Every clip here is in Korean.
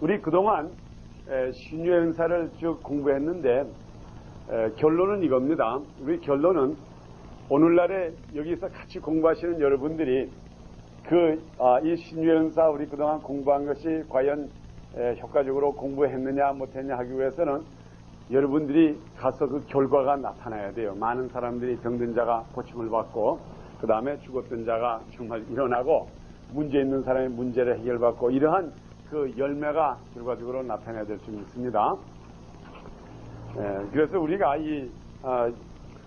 우리 그동안 신유의 은사를 쭉 공부했는데 결론은 이겁니다. 우리 결론은 오늘날에 여기서 같이 공부하시는 여러분들이 이 신유의 은사 우리 그동안 공부한 것이 과연 효과적으로 공부했느냐 못했느냐 하기 위해서는 여러분들이 가서 그 결과가 나타나야 돼요. 많은 사람들이 병든 자가 고침을 받고 그 다음에 죽었던 자가 정말 일어나고 문제 있는 사람의 문제를 해결받고 이러한 그 열매가 결과적으로 나타나야 될 줄 믿습니다. 그래서 우리가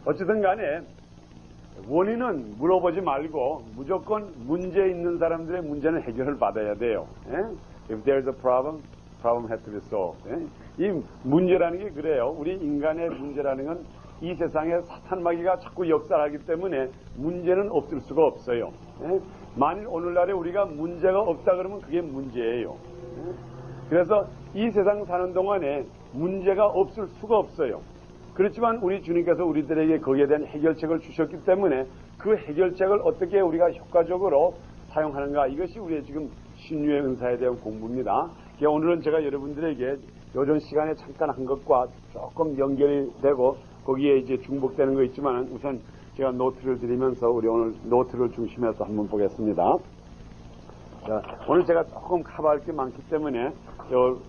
어쨌든 간에 원인은 물어보지 말고 무조건 문제 있는 사람들의 문제는 해결을 받아야 돼요. If there's a problem, problem has to be solved. 이 문제라는 게 그래요. 우리 인간의 문제라는 건 이 세상에 사탄마귀가 자꾸 역사하기 때문에 문제는 없을 수가 없어요. 만일 오늘날에 우리가 문제가 없다 그러면 그게 문제예요. 그래서 이 세상 사는 동안에 문제가 없을 수가 없어요. 그렇지만 우리 주님께서 우리들에게 거기에 대한 해결책을 주셨기 때문에 그 해결책을 어떻게 우리가 효과적으로 사용하는가, 이것이 우리의 지금 신유의 은사에 대한 공부입니다. 오늘은 제가 여러분들에게 요전 시간에 잠깐 한 것과 조금 연결이 되고 거기에 이제 중복되는 거 있지만 우선 제가 노트를 드리면서 우리 오늘 노트를 중심해서 한번 보겠습니다. 자, 오늘 제가 조금 커버할 게 많기 때문에 요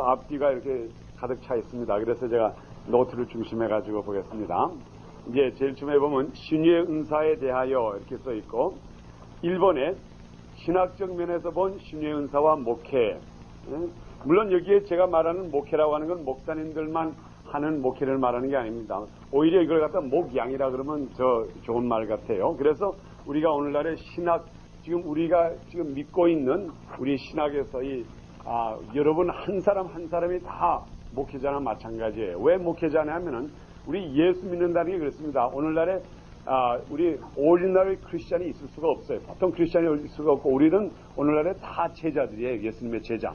앞뒤가 이렇게 가득 차 있습니다. 그래서 제가 노트를 중심해 가지고 보겠습니다. 이제 제일 처음에 보면 신유의 은사에 대하여 이렇게 써 있고 1번에 신학적 면에서 본 신유의 은사와 목회. 물론 여기에 제가 말하는 목회라고 하는 건 목사님들만 하는 목회를 말하는 게 아닙니다. 오히려 이걸 갖다 목양이라 그러면 좋은 말 같아요. 그래서 우리가 오늘날의 신학, 우리가 지금 믿고 있는 우리 신학에서 여러분 한 사람 한 사람이 다 목회자나 마찬가지예요. 왜 목회자냐 하면은 우리 예수 믿는다는 게 그렇습니다. 오늘날에 우리 오리지널 크리스찬이 있을 수가 없어요. 보통 크리스찬이 있을 수가 없고 우리는 오늘날에 다 제자들이에요. 예수님의 제자.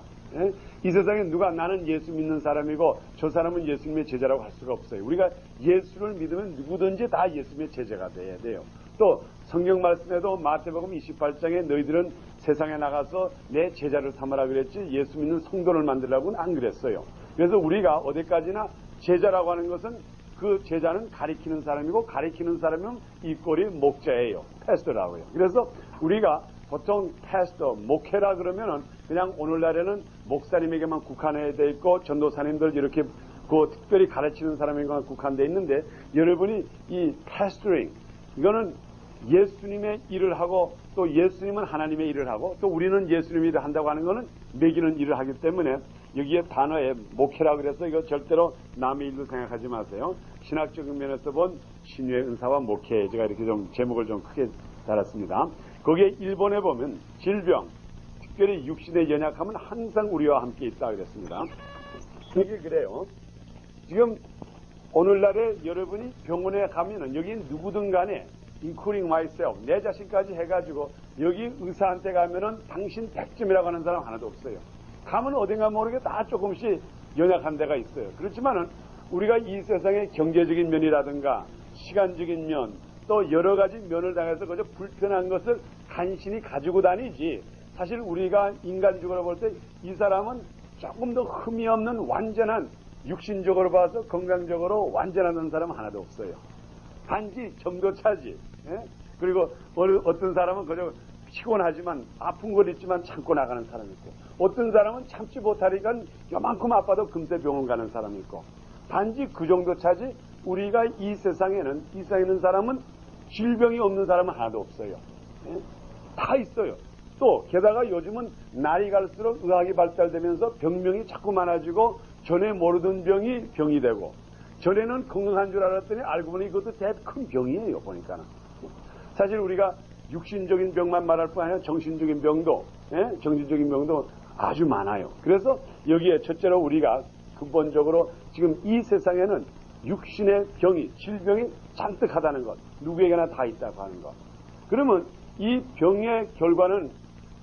이 세상에 누가 나는 예수 믿는 사람이고 저 사람은 예수님의 제자라고 할 수가 없어요. 우리가 예수를 믿으면 누구든지 다 예수님의 제자가 돼야 돼요. 또 성경 말씀에도 마태복음 28장에 너희들은 세상에 나가서 내 제자를 삼아라 그랬지 예수 믿는 성도를 만들라고는 안 그랬어요. 그래서 우리가 어디까지나 제자라고 하는 것은 그 제자는 가리키는 사람이고 가리키는 사람은 이 꼴이 목자예요. 패스터라고요. 그래서 우리가 보통 패스터, 목회라 그러면은 그냥 오늘날에는 목사님에게만 국한해 돼 있고 전도사님들 이렇게 특별히 가르치는 사람에게만 국한돼 있는데 여러분이 이 패스터링 이거는 예수님의 일을 하고 또 예수님은 하나님의 일을 하고 또 우리는 예수님의 일을 한다고 하는 거는 매기는 일을 하기 때문에 여기에 단어에 목회라 그래서 이거 절대로 남의 일로 생각하지 마세요. 신학적인 면에서 본 신유의 은사와 목회, 제가 이렇게 좀 제목을 좀 크게 달았습니다. 거기에 1번에 보면 질병, 특별히 육신의 연약함은 항상 우리와 함께 있다 그랬습니다. 이게 그래요. 지금 오늘날에 여러분이 병원에 가면은 여기 누구든 간에 including myself, 내 자신까지 해가지고 여기 의사한테 가면은 당신 100점이라고 하는 사람 하나도 없어요. 가면 어딘가 모르게 다 조금씩 연약한 데가 있어요. 그렇지만은 우리가 이 세상의 경제적인 면이라든가 시간적인 면 또 여러 가지 면을 당해서 그저 불편한 것을 간신히 가지고 다니지 사실 우리가 인간적으로 볼 때 이 사람은 조금 더 흠이 없는 완전한 육신적으로 봐서 건강적으로 완전한 사람은 하나도 없어요. 단지 정도차지. 그리고 어떤 사람은 그저 피곤하지만 아픈 걸 있지만 참고 나가는 사람이 있고 어떤 사람은 참지 못하니까 요만큼 아파도 금세 병원 가는 사람이 있고 단지 그 정도 차지 우리가 이 세상에는 이 세상에 있는 사람은 질병이 없는 사람은 하나도 없어요. 다 있어요. 또 게다가 요즘은 날이 갈수록 의학이 발달되면서 병명이 자꾸 많아지고 전에 모르던 병이 병이 되고 전에는 건강한 줄 알았더니 알고 보니 그것도 대단히 큰 병이에요. 보니까는 사실 우리가 육신적인 병만 말할 뿐 아니라 정신적인 병도 아주 많아요. 그래서 여기에 첫째로 우리가 근본적으로 지금 이 세상에는 육신의 병이 질병이 잔뜩 하다는 것 누구에게나 다 있다고 하는 것 그러면 이 병의 결과는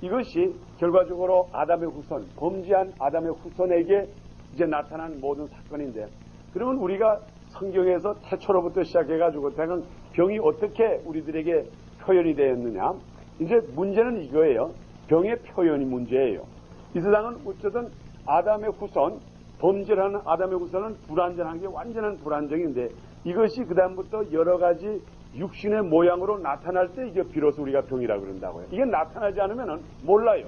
이것이 결과적으로 아담의 후손 범죄한 아담의 후손에게 이제 나타난 모든 사건인데 그러면 우리가 성경에서 태초로부터 시작해가지고 대강 병이 어떻게 우리들에게 표현이 되었느냐 이제 문제는 이거예요. 병의 표현이 문제예요. 이 세상은 어쩌든 아담의 후손, 범죄하는 아담의 후손은 불완전한 게 완전한 불완전인데 이것이 그 다음부터 여러 가지 육신의 모양으로 나타날 때 이게 비로소 우리가 병이라고 그런다고요. 이게 나타나지 않으면 몰라요.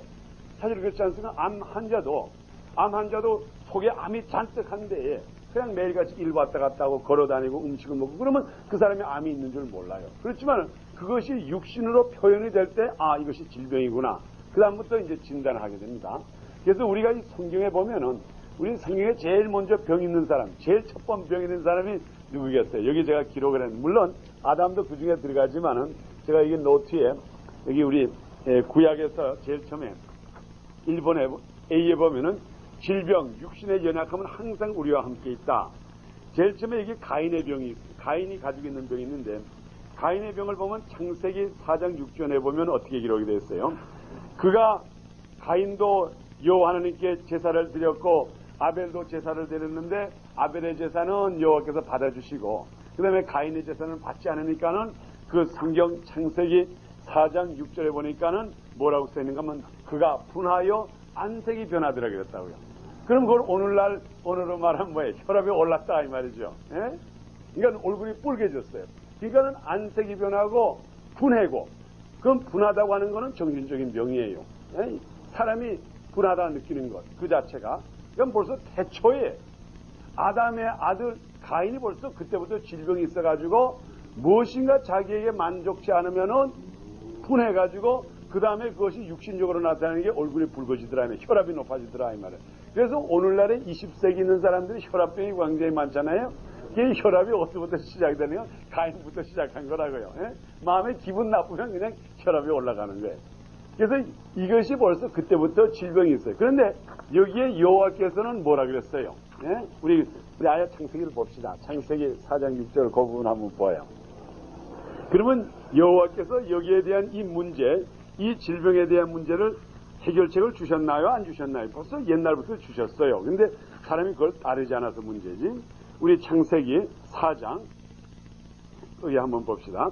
사실 그렇지 않습니까? 암 환자도 속에 암이 잔뜩 한데 그냥 매일같이 일 왔다 갔다 하고 걸어다니고 음식을 먹고 그러면 그 사람이 암이 있는 줄 몰라요. 그렇지만 그것이 육신으로 표현이 될 때 이것이 질병이구나. 그 다음부터 이제 진단을 하게 됩니다. 그래서 우리가 이 성경에 보면은 우리 성경에 제일 먼저 병 있는 사람, 제일 첫 번 병 있는 사람이 누구겠어요? 여기 제가 기록을 했는데 물론 아담도 그 중에 들어가지만은 제가 이게 노트에 여기 우리 구약에서 제일 처음에 1번에 A에 보면은 질병, 육신의 연약함은 항상 우리와 함께 있다. 제일 처음에 여기 가인의 병이, 가인이 가지고 있는 병이 있는데 가인의 병을 보면 창세기 4장 6절에 보면 어떻게 기록이 되어 있어요? 가인도 여호와 하나님께 제사를 드렸고 아벨도 제사를 드렸는데 아벨의 제사는 여호와께서 받아주시고 그 다음에 가인의 제사는 받지 않으니까는 그 성경 창세기 4장 6절에 보니까는 뭐라고 써있는가 하면 그가 분하여 안색이 변하더라 그랬다고요. 그럼 그걸 오늘로 말하면 뭐예요? 혈압이 올랐다 이 말이죠. 예? 그러니까 얼굴이 붉게졌어요. 그러니까는 안색이 변하고 분해고 그럼 분하다고 하는 거는 정신적인 병이에요. 예? 사람이 분하다 느끼는 것 그 자체가 그럼 벌써 태초에 아담의 아들 가인이 벌써 그때부터 질병이 있어가지고 무엇인가 자기에게 만족치 않으면은 분해가지고 그 다음에 그것이 육신적으로 나타나는 게 얼굴이 붉어지더라, 혈압이 높아지더라 이 말이에요. 그래서 오늘날에 20세기 있는 사람들이 혈압병이 굉장히 많잖아요. 이 혈압이 어디부터 시작이 되냐면 가인부터 시작한 거라고요. 예? 마음에 기분 나쁘면 그냥 혈압이 올라가는 거예요. 그래서 이것이 벌써 그때부터 질병이 있어요. 그런데 여기에 여호와께서는 뭐라 그랬어요? 예? 우리 아예 창세기를 봅시다. 창세기 4장 6절 그 부분 한번 봐요. 그러면 여호와께서 여기에 대한 이 문제, 이 질병에 대한 문제를 해결책을 주셨나요? 안 주셨나요? 벌써 옛날부터 주셨어요. 근데 사람이 그걸 따르지 않아서 문제지. 우리 창세기 4장 여기 한번 봅시다.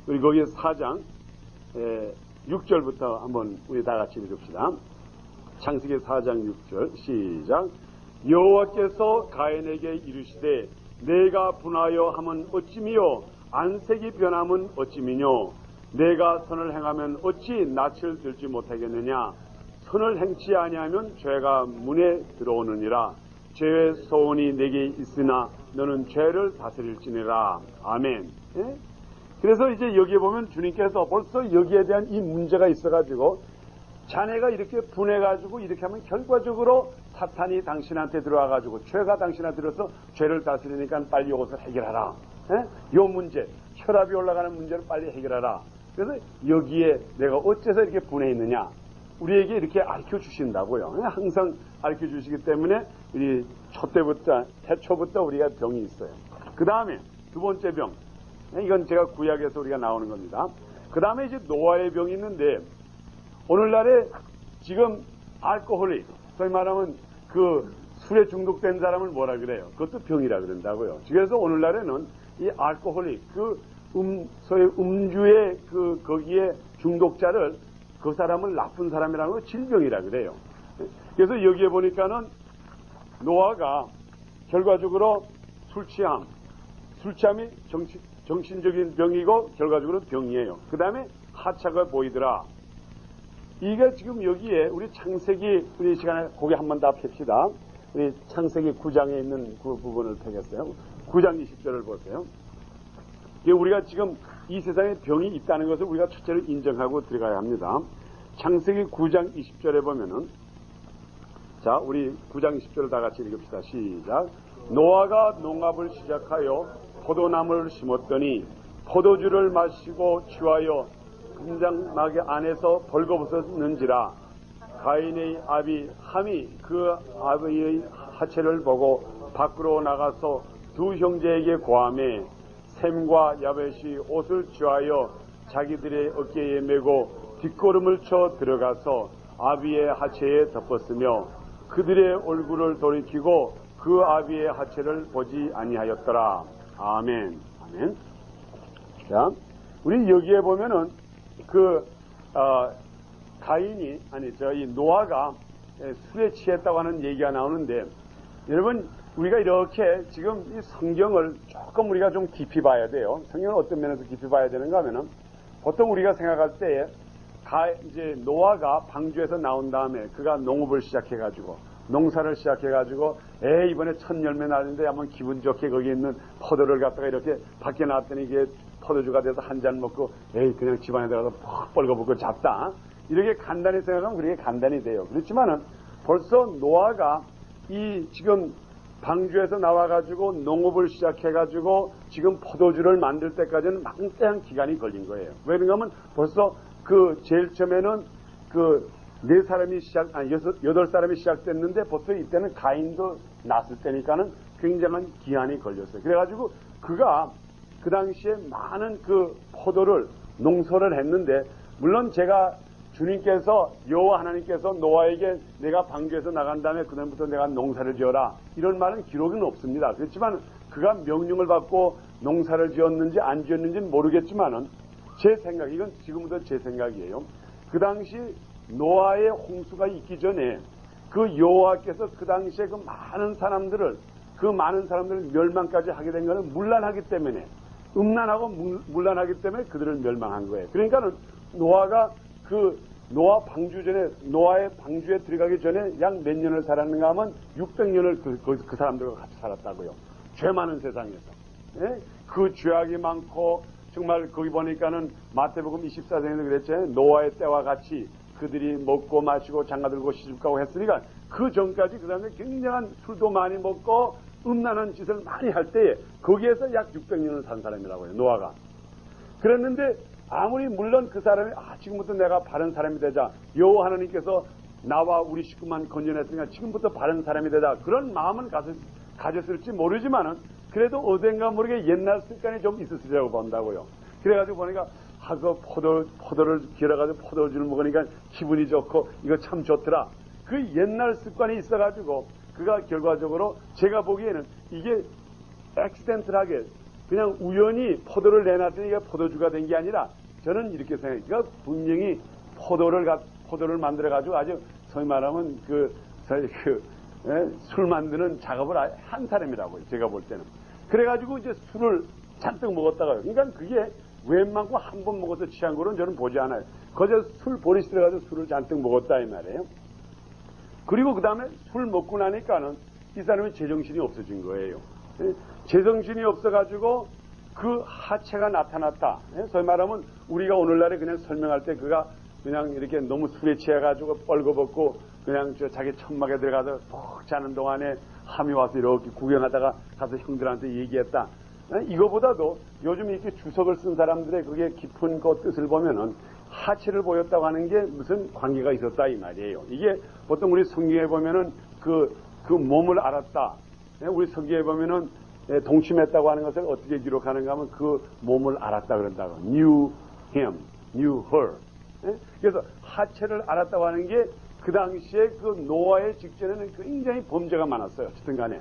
우리 거기에 4장 6절부터 한번 우리 다 같이 읽읍시다. 창세기 4장 6절 시작. 여호와께서 가인에게 이르시되 내가 분하여 함은 어찌미요 안색이 변함은 어찌미뇨 내가 선을 행하면 어찌 낯을 들지 못하겠느냐 선을 행치 아니하면 죄가 문에 들어오느니라 죄의 소원이 내게 있으나 너는 죄를 다스릴지니라. 아멘. 예? 그래서 이제 여기에 보면 주님께서 벌써 여기에 대한 이 문제가 있어가지고 자네가 이렇게 분해가지고 이렇게 하면 결과적으로 사탄이 당신한테 들어와가지고 죄가 당신한테 들어서 죄를 다스리니까 빨리 이것을 해결하라. 이 문제, 혈압이 올라가는 문제를 빨리 해결하라. 그래서 여기에 내가 어째서 이렇게 분해했느냐 우리에게 이렇게 알려 주신다고요. 항상 알려 주시기 때문에 우리 태초부터 우리가 병이 있어요. 그 다음에 두 번째 병, 이건 제가 구약에서 우리가 나오는 겁니다. 그 다음에 이제 노아의 병이 있는데 오늘날에 지금 알코올이 소위 말하면 그 술에 중독된 사람을 뭐라 그래요? 그것도 병이라 그런다고요. 그래서 오늘날에는 이 알코올이 소위 음주의 거기에 중독자를 그 사람을 나쁜 사람이라는 거 질병이라 그래요. 그래서 여기에 보니까는 노아가 결과적으로 술취함이 정신적인 병이고 결과적으로 병이에요. 그 다음에 하차가 보이더라. 이게 지금 여기에 우리 창세기 우리 시간에 거기 한번 다 봅시다. 우리 창세기 9장에 있는 그 부분을 펴겠어요. 9장 20절을 보세요. 우리가 지금 이 세상에 병이 있다는 것을 우리가 첫째로 인정하고 들어가야 합니다. 창세기 9장 20절에 보면은 자 우리 9장 20절을 다 같이 읽읍시다. 시작. 노아가 농업을 시작하여 포도나무를 심었더니 포도주를 마시고 취하여 금장마개 안에서 벌거벗었는지라 가인의 아비 함이 그 아비의 하체를 보고 밖으로 나가서 두 형제에게 고하매 셈과 야벳이 옷을 취하여 자기들의 어깨에 메고 뒷걸음을 쳐 들어가서 아비의 하체에 덮었으며 그들의 얼굴을 돌이키고 그 아비의 하체를 보지 아니하였더라. 아멘. 아멘. 자, 우리 여기에 보면은 이 노아가 술에 취했다고 하는 얘기가 나오는데, 여러분, 우리가 이렇게 지금 이 성경을 조금 우리가 좀 깊이 봐야 돼요. 성경을 어떤 면에서 깊이 봐야 되는가 하면은, 보통 우리가 생각할 때에, 이제 노아가 방주에서 나온 다음에 그가 농업을 시작해가지고, 농사를 시작해가지고, 이번에 첫 열매 나는데 한번 기분 좋게 거기 있는 포도를 갖다가 이렇게 밖에 놨더니 이게 포도주가 돼서 한 잔 먹고, 그냥 집안에 들어가서 퍽 벌거벗고 잡다. 이렇게 간단히 생각하면 그렇게 간단히 돼요. 그렇지만은 벌써 노아가 이 지금 방주에서 나와가지고 농업을 시작해가지고 지금 포도주를 만들 때까지는 막대한 기간이 걸린 거예요. 왜 그런가 하면 벌써 그 제일 처음에는 그 8사람이 시작됐는데 벌써 이때는 가인도 났을 때니까는 굉장한 기한이 걸렸어요. 그래가지고 그가 그 당시에 많은 그 포도를 농사를 했는데, 물론 제가 주님께서 여호와 하나님께서 노아에게 내가 방주에서 나간 다음에 그다음부터 내가 농사를 지어라 이런 말은 기록은 없습니다. 그렇지만 그가 명령을 받고 농사를 지었는지 안 지었는지는 모르겠지만은 제 생각, 이건 지금부터 제 생각이에요. 그 당시 노아의 홍수가 있기 전에 그 여호와께서 그 당시에 그 많은 사람들을 멸망까지 하게 된 것은 문란하기 때문에, 음란하고 문란하기 때문에 그들을 멸망한 거예요. 그러니까는 노아가 노아 방주 전에, 노아의 방주에 들어가기 전에 약 몇 년을 살았는가 하면 600년을 그 사람들과 같이 살았다고요. 죄 많은 세상에서. 예? 그 죄악이 많고, 정말 거기 보니까는 마태복음 24장에서 그랬잖아요. 노아의 때와 같이 그들이 먹고 마시고 장가들고 시집가고 했으니까 그 전까지 그 다음에 굉장한 술도 많이 먹고 음란한 짓을 많이 할 때에 거기에서 약 600년을 산 사람이라고요. 노아가. 그랬는데 아무리 물론 그 사람이 지금부터 내가 바른 사람이 되자, 여호와 하나님께서 나와 우리 식구만 건져냈으니까 지금부터 바른 사람이 되자, 그런 마음은 가졌을지 모르지만은 그래도 어딘가 모르게 옛날 습관이 좀 있었으리라고 본다고요. 그래가지고 보니까 그 포도를 길어가지고 포도주를 먹으니까 기분이 좋고 이거 참 좋더라. 그 옛날 습관이 있어가지고 그가 결과적으로 제가 보기에는 이게 액시덴틀하게 그냥 우연히 포도를 내놨더니 이게 포도주가 된 게 아니라, 저는 이렇게 생각해요. 그러니까 분명히 포도를 만들어가지고 아주 소위 말하면 술 만드는 작업을 한 사람이라고요. 제가 볼 때는. 그래가지고 이제 술을 잔뜩 먹었다가요. 그러니까 그게 웬만큼 한 번 먹어서 취한 거는 저는 보지 않아요. 거기서 술 버릇이 들어가서 술을 잔뜩 먹었다 이 말이에요. 그리고 그 다음에 술 먹고 나니까는 이 사람이 제정신이 없어진 거예요. 제정신이 없어가지고 그 하체가 나타났다. 소위 말하면 우리가 오늘날에 그냥 설명할 때 그가 그냥 이렇게 너무 술에 취해가지고 뻘거벗고 그냥 자기 천막에 들어가서 푹 자는 동안에 함이 와서 이렇게 구경하다가 가서 형들한테 얘기했다. 이거보다도 요즘 이렇게 주석을 쓴 사람들의 그게 깊은 그 뜻을 보면은 하체를 보였다고 하는 게 무슨 관계가 있었다 이 말이에요. 이게 보통 우리 성경에 보면은 그 몸을 알았다. 우리 성경에 보면은 동침했다고 하는 것을 어떻게 기록하는가 하면 그 몸을 알았다 그런다고. knew him, knew her. 그래서 하체를 알았다고 하는 게 그 당시에 그 노아의 직전에는 굉장히 범죄가 많았어요. 어쨌든 간에.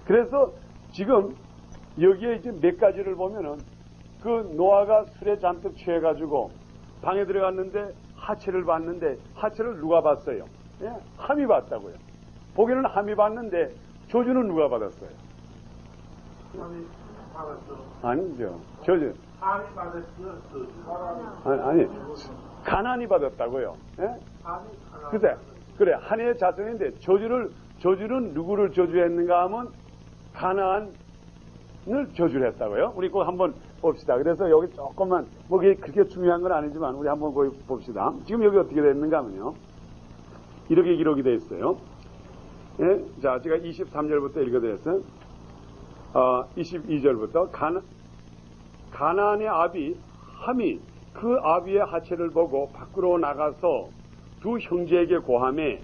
그래서 지금 여기에 이제 몇 가지를 보면은 그 노아가 술에 잔뜩 취해가지고 방에 들어갔는데 하체를 봤는데 하체를 누가 봤어요? 함이 봤다고요. 보기는 함이 봤는데 저주는 누가 받았어요? 함이 받았어. 아니죠. 저주. 함이 받았어. 아니. 가난이 받았다고요. 그래. 한해의 자손인데 저주는 누구를 저주했는가 하면 가나안을 저주를 했다고요. 우리 꼭 한번 봅시다. 그래서 여기 조금만, 그게 그렇게 중요한 건 아니지만, 우리 한번 봅시다. 지금 여기 어떻게 됐는가 하면요. 이렇게 기록이 되어 있어요. 예? 자, 제가 23절부터 읽어드렸어요. 22절부터. 가나안의 아비, 함이 그 아비의 하체를 보고 밖으로 나가서 두 형제에게 고하매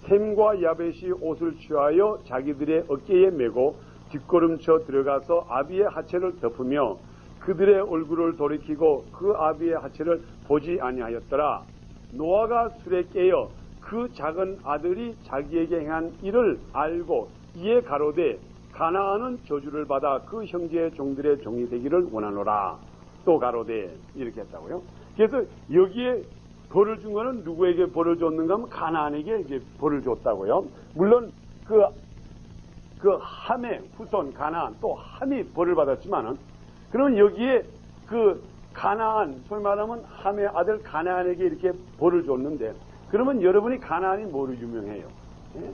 셈과 야벳이 옷을 취하여 자기들의 어깨에 메고 뒷걸음쳐 들어가서 아비의 하체를 덮으며 그들의 얼굴을 돌이키고 그 아비의 하체를 보지 아니하였더라. 노아가 술에 깨어 그 작은 아들이 자기에게 행한 일을 알고 이에 가로되 가나안은 저주를 받아 그 형제의 종들의 종이 되기를 원하노라. 또 가로되 이렇게 했다고요. 그래서 여기에 벌을 준 거는 누구에게 벌을 줬는가 하면 가나안에게 이제 벌을 줬다고요. 물론 그 함의 후손 가나안 또 함이 벌을 받았지만은 그러면 여기에 그 가나안 소위 말하면 함의 아들 가나안에게 이렇게 벌을 줬는데 그러면 여러분이 가나안이 뭐로 유명해요? 예?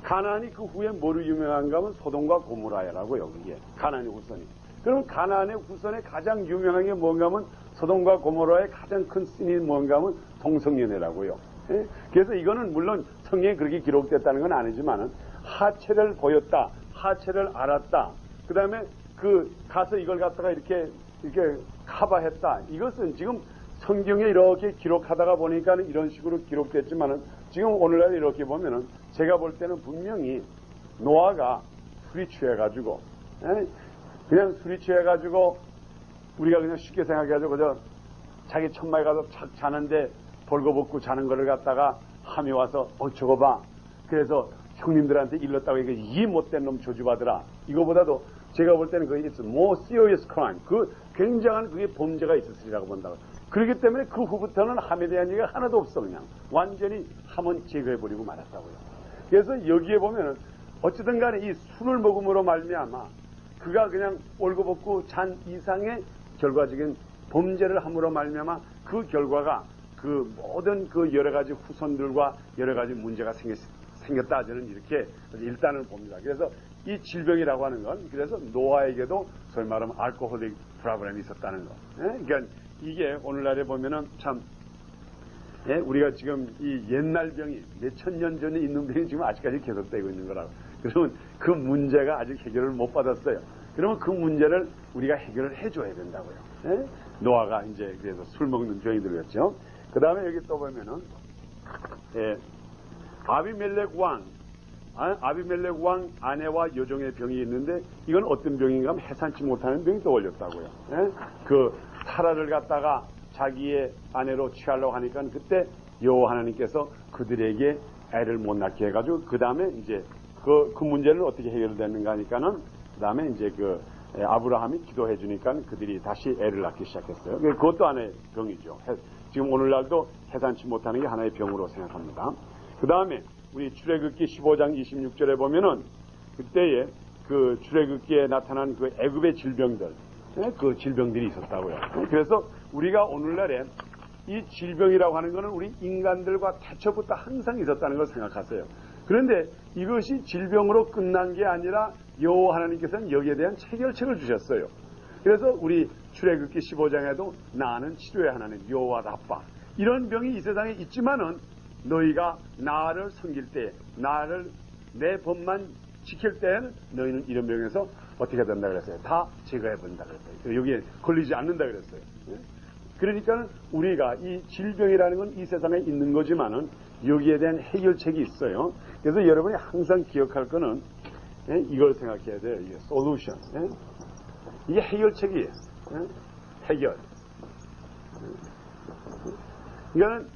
가나안이 그 후에 뭐로 유명한가 하면 소돔과 고모라라고요. 그게 가나안의 후손이. 그럼 가나안의 후손에 가장 유명한 게 뭔가 하면 소돔과 고모라의 가장 큰 신이 뭔가 하면 동성연애라고요. 예? 그래서 이거는 물론 성경에 그렇게 기록됐다는 건 아니지만은 하체를 보였다, 하체를 알았다. 그 다음에 가서 이걸 갖다가 이렇게 커버했다. 이것은 지금 성경에 이렇게 기록하다가 보니까는 이런 식으로 기록됐지만은 지금 오늘날 이렇게 보면은 제가 볼 때는 분명히 노아가 술이 취해가지고, 그냥 술이 취해가지고 우리가 그냥 쉽게 생각해가지고 그저 자기 천막에 가서 착 자는데 벌거벗고 자는 거를 갖다가 함이 와서 저거 봐. 그래서 형님들한테 일렀다고 얘기해. 이 못된 놈 조집하더라. 이거보다도 제가 볼 때는 그게 it's more serious crime. 굉장한 그게 범죄가 있었으리라고 본다고. 그렇기 때문에 그 후부터는 함에 대한 얘기가 하나도 없어. 그냥 완전히 함은 제거해버리고 말았다고요. 그래서 여기에 보면은 어쨌든 간에 이 술을 먹음으로 말미암아 그가 그냥 올고벗고 잔 이상의 결과적인 범죄를 함으로 말미암아 그 결과가 그 모든 그 여러 가지 후손들과 여러 가지 문제가 생겼다. 저는 이렇게 일단은 봅니다. 그래서 이 질병이라고 하는 건 그래서 노아에게도 소위 말하면 알코올릭 프로블렘이 있었다는 거. 그러니까 이게 오늘날에 보면은 참 우리가 지금 이 옛날 병이 몇천 년 전에 있는 병이 지금 아직까지 계속되고 있는 거라고. 그러면 그 문제가 아직 해결을 못 받았어요. 그러면 그 문제를 우리가 해결을 해줘야 된다고요. 노아가 이제 그래서 술 먹는 병이 들었죠. 그 다음에 여기 또 보면은 아비멜렉 왕 아내와 여종의 병이 있는데 이건 어떤 병인가 하면 해산치 못하는 병이 떠올렸다고요. 그 사라를 갖다가 자기의 아내로 취하려고 하니까 그때 여호와 하나님께서 그들에게 애를 못 낳게 해가지고 그 다음에 이제 그 문제는 어떻게 해결되는가 하니까는 그 다음에 이제 아브라함이 기도해 주니까 그들이 다시 애를 낳기 시작했어요. 그것도 하나의 병이죠. 지금 오늘날도 해산치 못하는 게 하나의 병으로 생각합니다. 그 다음에 우리 출애굽기 15장 26절에 보면은 그때에 그 출애굽기에 나타난 그 애굽의 질병들, 그 질병들이 있었다고요. 그래서 우리가 오늘날에 이 질병이라고 하는 것은 우리 인간들과 태초부터 항상 있었다는 걸 생각하세요. 그런데 이것이 질병으로 끝난 게 아니라 여호와 하나님께서는 여기에 대한 해결책을 주셨어요. 그래서 우리 출애굽기 15장에도 나는 치료의 하나님 여호와 라파 이런 병이 이 세상에 있지만은 너희가 나를 섬길 때 나를 내 법만 지킬 때에는 너희는 이런 병에서 어떻게 된다 그랬어요? 다 제거해 본다 그랬어요. 여기에 걸리지 않는다 그랬어요. 그러니까 우리가 이 질병이라는 건 이 세상에 있는 거지만은 여기에 대한 해결책이 있어요. 그래서 여러분이 항상 기억할 거는 이걸 생각해야 돼요. 이게 솔루션. 이게 해결책이에요. 해결. 이거는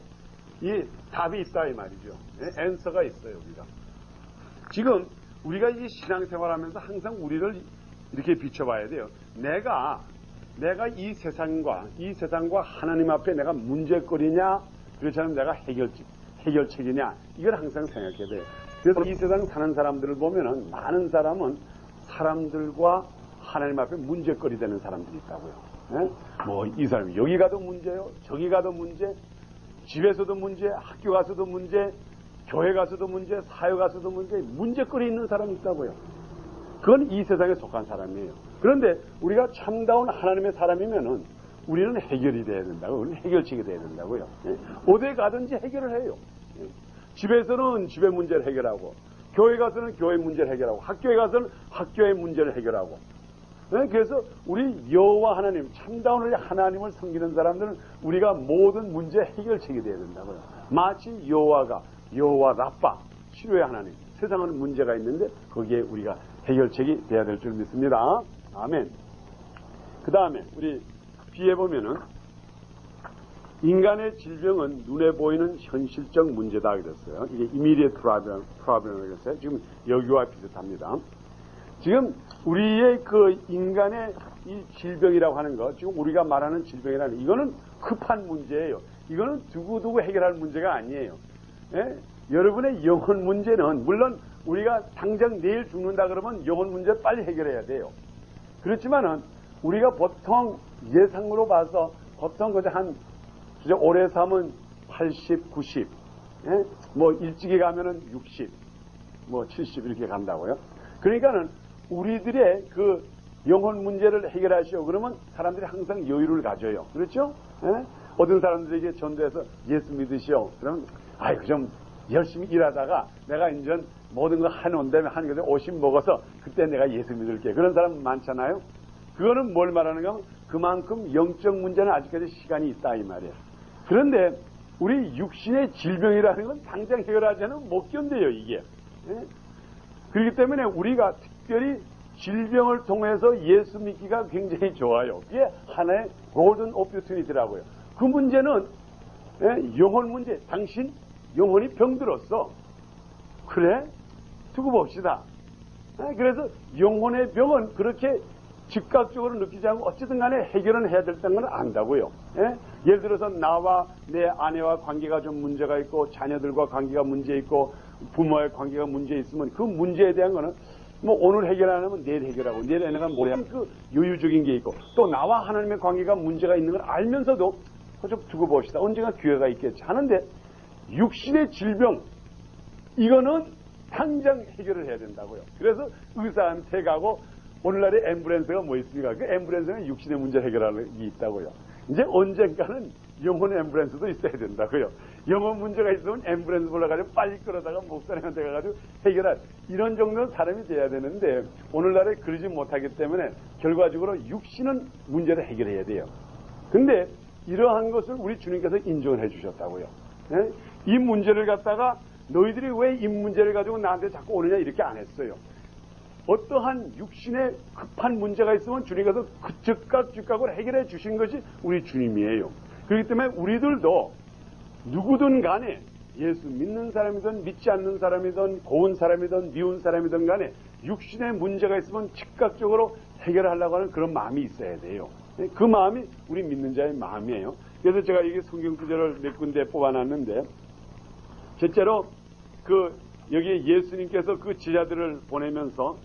이 답이 있다 이 말이죠. 앤서가 있어요. 우리가 지금 우리가 이 신앙생활하면서 항상 우리를 이렇게 비춰봐야 돼요. 내가 이 세상과 하나님 앞에 내가 문제거리냐 그렇지 않으면 내가 해결책이냐 이걸 항상 생각해야 돼요. 그래서 이 세상 사는 사람들을 보면은 많은 사람은 사람들과 하나님 앞에 문제거리 되는 사람들이 있다고요. 뭐 이 사람이 여기 가도 문제요, 저기 가도 문제, 집에서도 문제, 학교 가서도 문제, 교회 가서도 문제, 사회 가서도 문제거리 있는 사람이 있다고요. 그건 이 세상에 속한 사람이에요. 그런데 우리가 참다운 하나님의 사람이면은 우리는 해결이 돼야 된다고, 우리는 해결책이 돼야 된다고요. 어디에 가든지 해결을 해요. 집에서는 집의 문제를 해결하고, 교회 가서는 교회 문제를 해결하고, 학교에 가서는 학교의 문제를 해결하고. 그래서 우리 여호와 하나님, 참다운 우리 하나님을 섬기는 사람들은 우리가 모든 문제 해결책이 돼야 된다고요. 마치 여호와 라파, 치료의 하나님. 세상은 문제가 있는데 거기에 우리가 해결책이 돼야 될 줄 믿습니다. 아멘. 그 다음에 우리 뒤에 보면은 인간의 질병은 눈에 보이는 현실적 문제다 그랬어요. 이게 immediate problem이라고 했어요. 지금 여기와 비슷합니다. 지금 우리의 그 인간의 이 질병이라고 하는 거, 지금 우리가 말하는 질병이라는 이거는 급한 문제예요. 이거는 두고두고 해결할 문제가 아니에요. 예? 여러분의 영혼 문제는 물론 우리가 당장 내일 죽는다 그러면 영혼 문제 빨리 해결해야 돼요. 그렇지만은 우리가 보통 예상으로 봐서 보통 그저 오래 사면 80, 90, 예? 뭐 일찍이 가면은 60, 뭐 70 이렇게 간다고요. 그러니까는 우리들의 그 영혼 문제를 해결하시오. 그러면 사람들이 항상 여유를 가져요. 그렇죠? 예? 어떤 사람들에게 전도해서 예수 믿으시오. 그러면 아이고 좀 열심히 일하다가 내가 이제 모든 거 해놓은 다음에 한 것에 50 먹어서 그때 내가 예수 믿을게. 그런 사람 많잖아요. 그거는 뭘 말하는가? 그만큼 영적 문제는 아직까지 시간이 있다 이 말이에요. 그런데 우리 육신의 질병이라는 건 당장 해결하지는 못 견뎌요 이게. 예? 그렇기 때문에 우리가 특별히 질병을 통해서 예수 믿기가 굉장히 좋아요. 그게 하나의 골든 오퍼튜니티라고요. 그 문제는 영혼 문제. 당신 영혼이 병들었어. 그래? 두고 봅시다. 그래서 영혼의 병은 그렇게 즉각적으로 느끼지 않고 어쨌든 간에 해결은 해야 된다는 걸 안다고요. 예를 들어서 나와 내 아내와 관계가 좀 문제가 있고 자녀들과 관계가 문제 있고 부모의 관계가 문제 있으면 그 문제에 대한 거는 뭐 오늘 해결 안 하면 내일 해결하고 내일 내가 모레 그 여유적인 게 있고 또 나와 하나님의 관계가 문제가 있는 걸 알면서도 좀 두고 봅시다. 언젠가 기회가 있겠지 하는데 육신의 질병 이거는 당장 해결을 해야 된다고요. 그래서 의사한테 가고 오늘날의 앰뷸런스가 뭐 있습니까? 그 앰뷸런스는 육신의 문제 해결하는 게 있다고요. 이제 언젠가는 영혼의 앰뷸런스도 있어야 된다고요. 영혼 문제가 있으면 앰뷸런스 불러가지고 빨리 끌어다가 목사님한테 가가지고 해결할 이런 정도는 사람이 돼야 되는데 오늘날에 그러지 못하기 때문에 결과적으로 육신은 문제를 해결해야 돼요. 근데 이러한 것을 우리 주님께서 인정을 해주셨다고요. 예? 이 문제를 갖다가 너희들이 왜 이 문제를 가지고 나한테 자꾸 오느냐 이렇게 안 했어요. 어떠한 육신에 급한 문제가 있으면 주님께서 즉각으로 해결해 주신 것이 우리 주님이에요. 그렇기 때문에 우리들도 누구든 간에 예수 믿는 사람이든 믿지 않는 사람이든 고운 사람이든 미운 사람이든 간에 육신에 문제가 있으면 즉각적으로 해결하려고 하는 그런 마음이 있어야 돼요. 그 마음이 우리 믿는 자의 마음이에요. 그래서 제가 이게 성경 구절을 몇 군데 뽑아놨는데 실제로 여기 예수님께서 그 제자들을 보내면서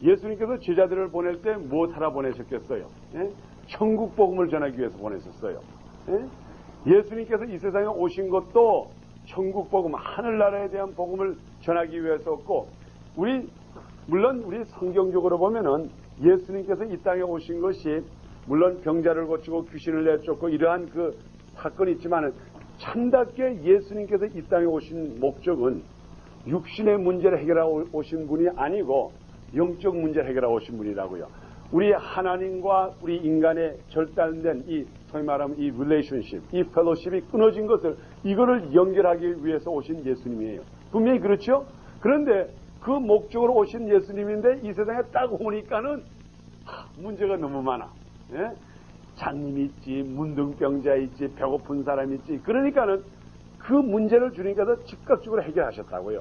예수님께서 제자들을 보낼 때 무엇하러 보내셨겠어요? 예? 천국 복음을 전하기 위해서 보내셨어요. 예? 예수님께서 이 세상에 오신 것도 천국 복음, 하늘나라에 대한 복음을 전하기 위해서였고 물론 우리 성경적으로 보면은 예수님께서 이 땅에 오신 것이 물론 병자를 고치고 귀신을 내쫓고 이러한 그 사건이 있지만은 참답게 예수님께서 이 땅에 오신 목적은 육신의 문제를 해결하고 오신 분이 아니고 영적 문제를 해결하고 오신 분이라고요. 우리 하나님과 우리 인간의 절단된 소위 말하면 이 릴레이션십, 이 펠로십이 끊어진 것을 이거를 연결하기 위해서 오신 예수님이에요. 분명히 그렇죠? 그런데 그 목적으로 오신 예수님인데 이 세상에 딱 오니까는 문제가 너무 많아. 예? 장님이 있지, 문둥병자 있지, 배고픈 사람 있지. 그러니까는 그 문제를 주님께서 즉각적으로 해결하셨다고요.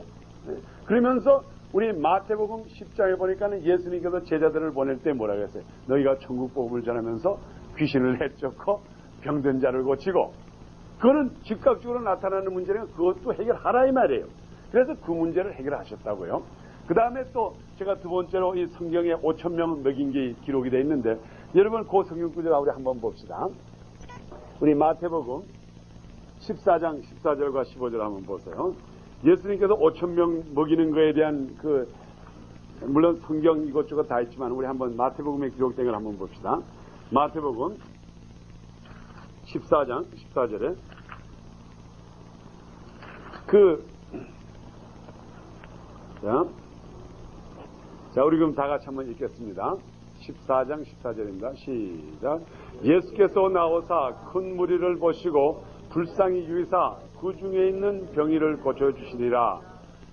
예? 그러면서 우리 마태복음 10장에 보니까는 예수님께서 제자들을 보낼 때 뭐라고 했어요? 너희가 천국 복음을 전하면서 귀신을 내쫓고 병든 자를 고치고 그거는 즉각적으로 나타나는 문제는 그것도 해결하라 이 말이에요. 그래서 그 문제를 해결하셨다고요. 그 다음에 또 제가 두 번째로 이 성경에 5,000명 먹인 게 기록이 되어 있는데 여러분 그 성경 구절 우리 한번 봅시다. 우리 마태복음 14장 14절과 15절 한번 보세요. 예수님께서 5,000명 먹이는 거에 대한 물론 성경 이것저것 다 있지만 우리 한번 마태복음에 기록된 걸 한번 봅시다. 마태복음 14장 14절에 자, 우리 그럼 다 같이 한번 읽겠습니다. 14장 14절입니다. 시작. 예수께서 나오사 큰 무리를 보시고 불쌍히 여기사 그 중에 있는 병이를 고쳐주시니라.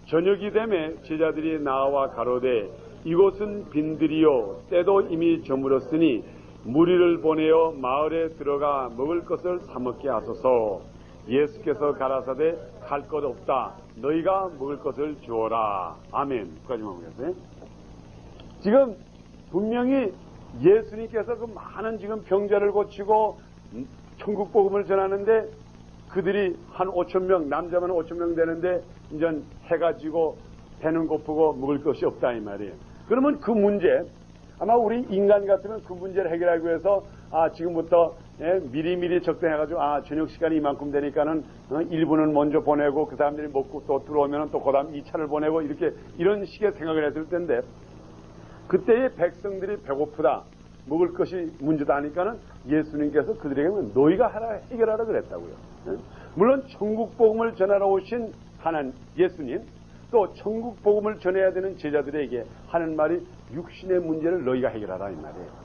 저녁이 되매 제자들이 나와 가로되 이곳은 빈들이요 때도 이미 저물었으니 무리를 보내어 마을에 들어가 먹을 것을 사 먹게 하소서. 예수께서 가라사대 갈 것 없다. 너희가 먹을 것을 주어라. 아멘. 여기까지만 보겠어요. 지금 분명히 예수님께서 그 많은 지금 병자를 고치고 천국 복음을 전하는데 그들이 한 5천 명, 남자만 5천 명 되는데 이제 해가 지고 배는 고프고 먹을 것이 없다 이 말이에요. 그러면 그 문제, 아마 우리 인간 같으면 그 문제를 해결하기 위해서 지금부터 미리미리 적당해가지고 저녁 시간이 이만큼 되니까는 1분은 먼저 보내고 그 사람들이 먹고 또 들어오면 또 그 다음 2차를 보내고 이렇게 이런 식의 생각을 했을 텐데 그때의 백성들이 배고프다 먹을 것이 문제다 하니까는 예수님께서 그들에게는 너희가 해결하라 그랬다고요. 물론 천국 복음을 전하러 오신 하나님 예수님 또 천국 복음을 전해야 되는 제자들에게 하는 말이 육신의 문제를 너희가 해결하라 이 말이에요.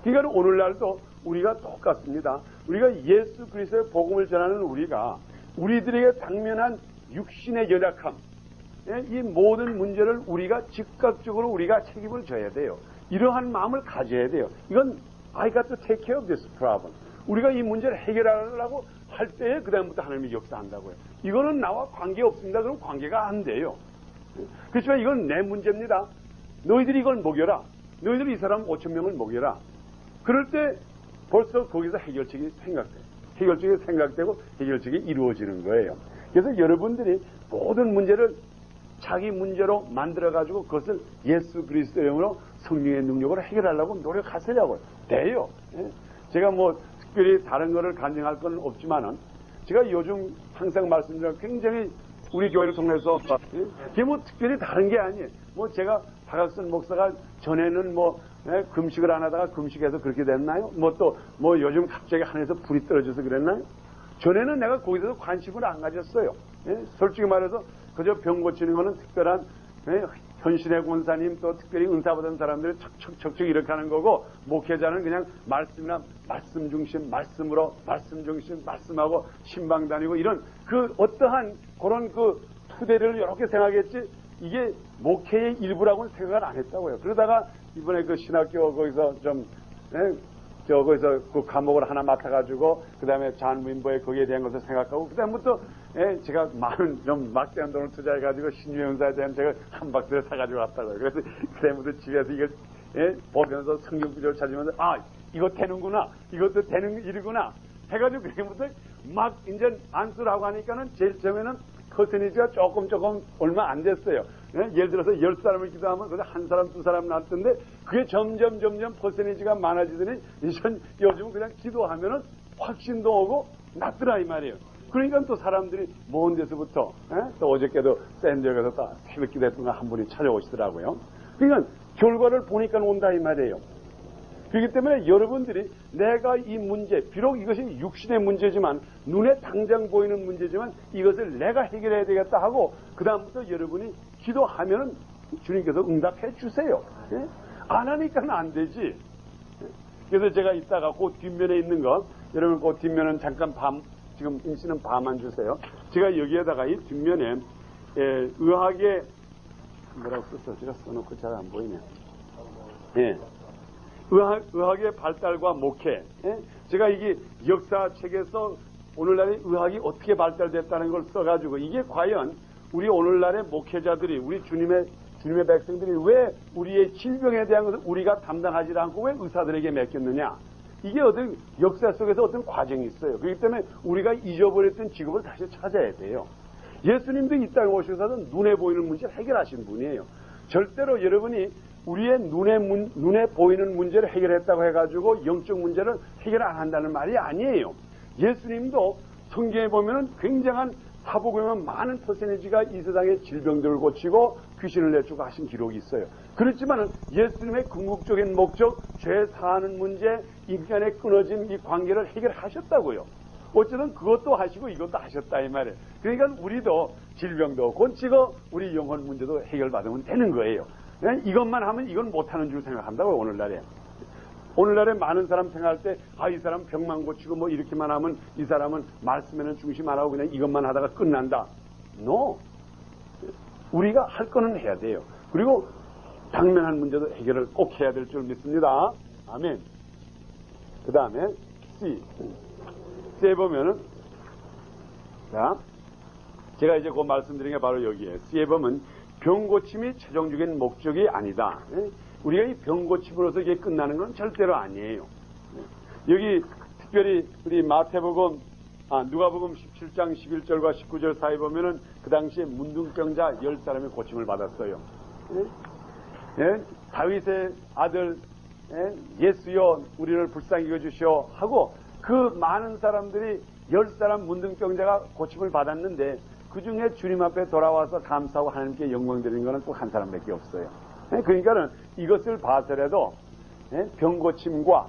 그러니까 오늘날도 우리가 똑같습니다. 우리가 예수 그리스도의 복음을 전하는 우리가 우리들에게 당면한 육신의 연약함 이 모든 문제를 우리가 즉각적으로 우리가 책임을 져야 돼요. 이러한 마음을 가져야 돼요. 이건 I got to take care of this problem. 우리가 이 문제를 해결하려고 할 때에 그 다음부터 하나님이 역사한다고요. 이거는 나와 관계없습니다. 그럼 관계가 안 돼요. 그렇지만 이건 내 문제입니다. 너희들이 이걸 먹여라. 너희들이 이 사람 5천 명을 먹여라. 그럴 때 벌써 거기서 해결책이 생각돼요. 해결책이 생각되고 해결책이 이루어지는 거예요. 그래서 여러분들이 모든 문제를 자기 문제로 만들어가지고 그것을 예수 그리스도의 이름으로 성령의 능력으로 해결하려고 노력하시려고요. 돼요. 제가 뭐 특별히 다른 거를 간증할 건 없지만은 제가 요즘 항상 말씀드리는 굉장히 우리 교회를 통해서 그게 뭐 특별히 다른 게 아니에요. 뭐 제가 박학선 목사가 전에는 뭐 금식을 안 하다가 금식해서 그렇게 됐나요? 뭐 요즘 갑자기 하늘에서 불이 떨어져서 그랬나요? 전에는 내가 거기서 관심을 안 가졌어요. 솔직히 말해서 그저 병 고치는 거는 특별한 현신의 권사님 또 특별히 은사 받은 사람들이 척척척척 이렇게 하는 거고 목회자는 그냥 말씀이나 말씀 중심 말씀으로 말씀 중심 말씀하고 신방 다니고 이런 그 어떠한 그런 그 투대를 이렇게 생각했지 이게 목회의 일부라고는 생각을 안 했다고요. 그러다가 이번에 그 신학교 거기서 좀 거기서 그 과목을 하나 맡아가지고 그 다음에 잔무인보에 거기에 대한 것을 생각하고 그 다음부터 제가 많은 좀 막대한 돈을 투자해가지고 신유연사에 대한 책을 한 박스를 사가지고 왔다고요. 그래서 그 다음부터 집에서 이걸 보면서 성경 구절을 찾으면서 이거 되는구나 이것도 되는 일이구나 해가지고 그다음부터 막 이제 안수를 하고 하니까는 제일 처음에는 퍼센티지가 조금 얼마 안 됐어요. 예를 들어서 10사람을 기도하면 그래서 한 사람, 두 사람 났던데 그게 점점 퍼센티지가 많아지더니 요즘은 그냥 기도하면은 확신도 오고 낫더라 이 말이에요. 그러니까 또 사람들이 먼 데서부터 또 어저께도 샌디에고에서 또 새벽 기도했던 한 분이 찾아오시더라고요. 그러니까 결과를 보니까 온다 이 말이에요. 그렇기 때문에 여러분들이 내가 이 문제, 비록 이것이 육신의 문제지만 눈에 당장 보이는 문제지만 이것을 내가 해결해야 되겠다 하고 그 다음부터 여러분이 기도하면은 주님께서 응답해 주세요. 안 하니까는 안 되지. 그래서 제가 이따가 그 뒷면에 있는 거 여러분 그 뒷면은 잠깐 지금 임씨는 밤만 주세요. 제가 여기에다가 이 뒷면에 의학의 뭐라고 썼어? 제가 써놓고 잘 안 보이네. 의학의 발달과 목회. 제가 이게 역사책에서 오늘날의 의학이 어떻게 발달됐다는 걸 써가지고 이게 과연 우리 오늘날의 목회자들이 우리 주님의 백성들이 왜 우리의 질병에 대한 것을 우리가 담당하지 않고 왜 의사들에게 맡겼느냐. 이게 어떤 역사 속에서 어떤 과정이 있어요. 그렇기 때문에 우리가 잊어버렸던 직업을 다시 찾아야 돼요. 예수님도 이 땅에 오셔서는 눈에 보이는 문제를 해결하신 분이에요. 절대로 여러분이 우리의 눈에 보이는 문제를 해결했다고 해가지고 영적 문제를 해결 안 한다는 말이 아니에요. 예수님도 성경에 보면은 굉장한 사복음에 많은 퍼센티지가 이 세상의 질병들을 고치고 귀신을 내쫓고 하신 기록이 있어요. 그렇지만은 예수님의 궁극적인 목적, 죄 사하는 문제, 인간의 끊어진 이 관계를 해결하셨다고요. 어쨌든 그것도 하시고 이것도 하셨다 이 말이에요. 그러니까 우리도 질병도 고치고 우리 영혼 문제도 해결받으면 되는 거예요. 이것만 하면 이건 못하는 줄 생각한다고요. 오늘날에 많은 사람 생각할 때 이 사람 병만 고치고 뭐 이렇게만 하면 이 사람은 말씀에는 중심 안 하고 그냥 이것만 하다가 끝난다. No. 우리가 할 거는 해야 돼요. 그리고 당면한 문제도 해결을 꼭 해야 될 줄 믿습니다. 아멘. 그 다음에 C에 보면은 자 제가 이제 그 말씀드린 게 바로 여기에 C에 보면 병 고침이 최종적인 목적이 아니다. 우리가 이 병 고침으로서 이게 끝나는 건 절대로 아니에요. 여기 특별히 우리 마태복음 누가복음 17장 11절과 19절 사이 보면은 그 당시에 문둥병자 10사람이 고침을 받았어요. 예? 다윗의 아들 예수여 우리를 불쌍히 여주시오 하고 그 많은 사람들이 10사람 문둥병자가 고침을 받았는데 그 중에 주님 앞에 돌아와서 감사하고 하나님께 영광 드리는 것은 꼭 한 사람밖에 없어요. 그러니까는 이것을 봐서라도 병고침과